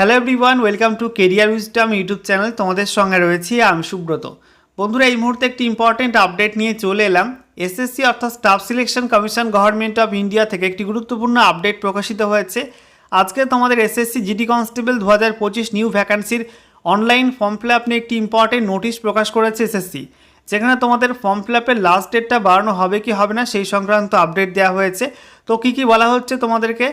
Hello everyone, welcome to career wisdom YouTube channel. তোমাদের সঙ্গে রয়েছি আমি সুব্রত। বন্ধুরা, এই মুহূর্তে একটি ইম্পর্টেন্ট আপডেট নিয়ে চলে এলাম। এসএসসি অর্থাৎ staff selection commission government of India থেকে একটি গুরুত্বপূর্ণ আপডেট প্রকাশিত হয়েছে। আজকে তোমাদের এসএসসি জিডি কনস্টেবল 2025 নিউ ভ্যাকান্সির অনলাইন ফর্ম ফিল আপ নিয়ে একটি ইম্পর্টেন্ট নোটিশ প্রকাশ করেছে এসএসসি, যেখানে তোমাদের ফর্ম ফিল আপের লাস্ট ডেটটা বাড়ানো হবে কি হবে না সেই সংক্রান্ত আপডেট দেওয়া হয়েছে। তো কী কী বলা হচ্ছে তোমাদেরকে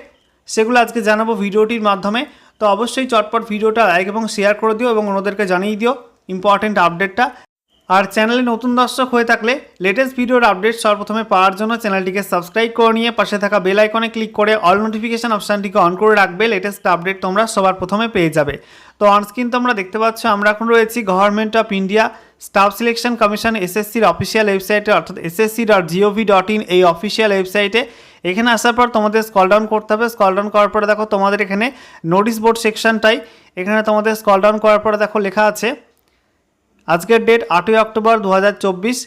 সেগুলো আজকে জানাবো ভিডিওটির মাধ্যমে। তো অবশ্যই চটপট ভিডিওটা লাইক এবং শেয়ার করে দিও এবং অন্যদেরকে জানিয়ে দিও ইম্পর্টেন্ট আপডেটটা। আর চ্যানেলে নতুন দর্শক হয়ে থাকলে লেটেস্ট ভিডিওর আপডেট সর্বপ্রথমে পাওয়ার জন্য চ্যানেলটিকে সাবস্ক্রাইব করে নিয়ে পাশে থাকা বেল আইকনে ক্লিক করে অল নোটিফিকেশন অপশানটিকে অন করে রাখবে। লেটেস্ট আপডেট তোমরা সবার প্রথমে পেয়ে যাবে। তো অনস্ক্রিন তোমরা দেখতে পাচ্ছ আমরা এখন রয়েছি government of India staff selection commission এসএসসির অফিসিয়াল ওয়েবসাইটে, অর্থাৎ ssc.gov.in এই অফিসিয়াল ওয়েবসাইটে। এখানে আসার পর তোমাদের স্ক্রল ডাউন করতে হবে। স্ক্রল ডাউন করার পরে দেখো তোমাদের এখানে নোটিশ বোর্ড সেকশনটাই, এখানে তোমাদের স্ক্রল ডাউন করার পরে দেখো লেখা আছে আজকের ডেট 8ই October 2024।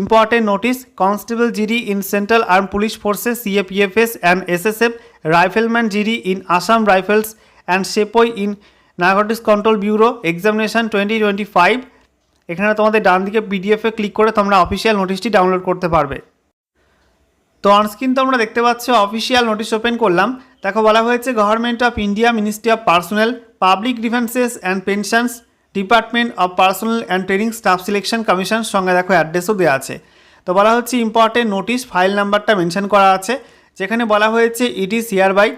Important notice, constable GD in central arm police forces CAPFs and SSF, rifleman GD in Assam rifles and sepoy in narcotics control bureau examination 2025। এখানে তোমাদের ডান দিকে পিডিএফে ক্লিক করে তোমরা অফিসিয়াল নোটিশটি ডাউনলোড করতে পারবে। তো অনস্ক্রিন তোমরা দেখতে পাচ্ছ অফিসিয়াল নোটিশ ওপেন করলাম। দেখো বলা হয়েছে government of India ministry of personnel public defences and pensions department of personnel and training staff selection commission, সঙ্গে দেখো অ্যাড্রেসও দেওয়া আছে। তো বলা হচ্ছে ইম্পর্টেন্ট নোটিশ, ফাইল নাম্বারটা মেনশন করা আছে, যেখানে বলা হয়েছে it is hereby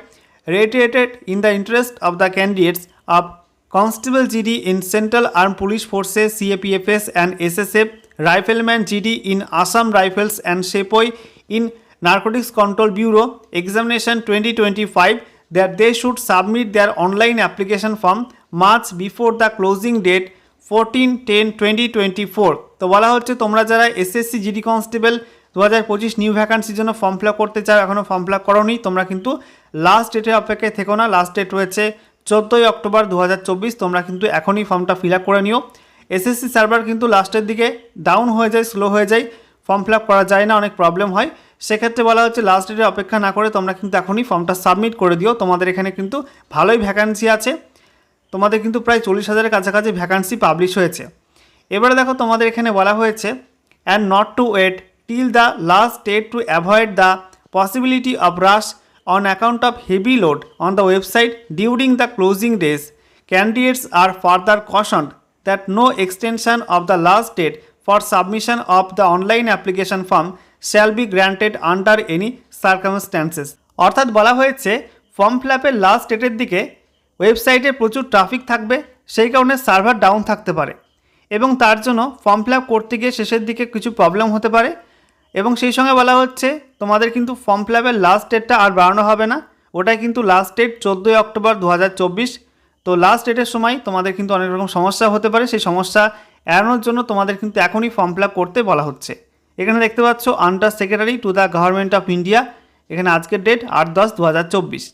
reiterated in the interest of the candidates of Constable GD in Central Armed Police Forces CAPFS and SSF, Rifleman GD in Assam Rifles and Sepoy in Narcotics Control Bureau Examination 2025 that they should submit their online application form much before the closing date 14/10/2024। তো বলা হচ্ছে তোমরা যারা SSC GD constable 2025 new ভ্যাকান্সির জন্য form fill up করতে চাও, এখনও form fill up করোনি, তোমরা কিন্তু লাস্ট ডেটের অপেক্ষায় থেকো না। লাস্ট ডেট রয়েছে 14ই অক্টোবর 2024। তোমরা কিন্তু এখনই ফর্মটা ফিল আপ করে নিও। এসএসসি সার্ভার কিন্তু লাস্টের দিকে ডাউন হয়ে যায়, স্লো হয়ে যায়, ফর্ম ফিল আপ করা যায় না, অনেক প্রবলেম হয়। সেক্ষেত্রে বলা হচ্ছে লাস্ট ডেটের অপেক্ষা না করে তোমরা কিন্তু এখনই ফর্মটা সাবমিট করে দিও। তোমাদের এখানে কিন্তু ভালোই ভ্যাকান্সি আছে, তোমাদের কিন্তু প্রায় 40,000-এর কাছাকাছি ভ্যাকান্সি পাবলিশ হয়েছে। এবারে দেখো তোমাদের এখানে বলা হয়েছে and not to wait till the last date to avoid the possibility of rush on account of heavy load on the website during the closing days. Candidates are further cautioned that no extension of the last date for submission of the online application form shall be granted under any circumstances. অর্থাৎ বলা হয়েছে form fill আপের last ডেটের দিকে ওয়েবসাইটে প্রচুর traffic থাকবে, সেই কারণে সার্ভার ডাউন থাকতে পারে এবং তার জন্য ফর্ম ফিল আপ করতে গিয়ে শেষের দিকে কিছু প্রবলেম হতে পারে। এবং সেই সঙ্গে বলা হচ্ছে তোমাদের কিন্তু ফর্ম ফিল আপের লাস্ট ডেটটা আর বাড়ানো হবে না, ওটাই কিন্তু লাস্ট ডেট 14ই অক্টোবর 2024। তো লাস্ট ডেটের সময় তোমাদের কিন্তু অনেক রকম সমস্যা হতে পারে, সেই সমস্যা এড়ানোর জন্য তোমাদের কিন্তু এখনই ফর্ম ফিল আপ করতে বলা হচ্ছে। এখানে দেখতে পাচ্ছ under secretary to the government of India, এখানে আজকের ডেট 8/10/2024।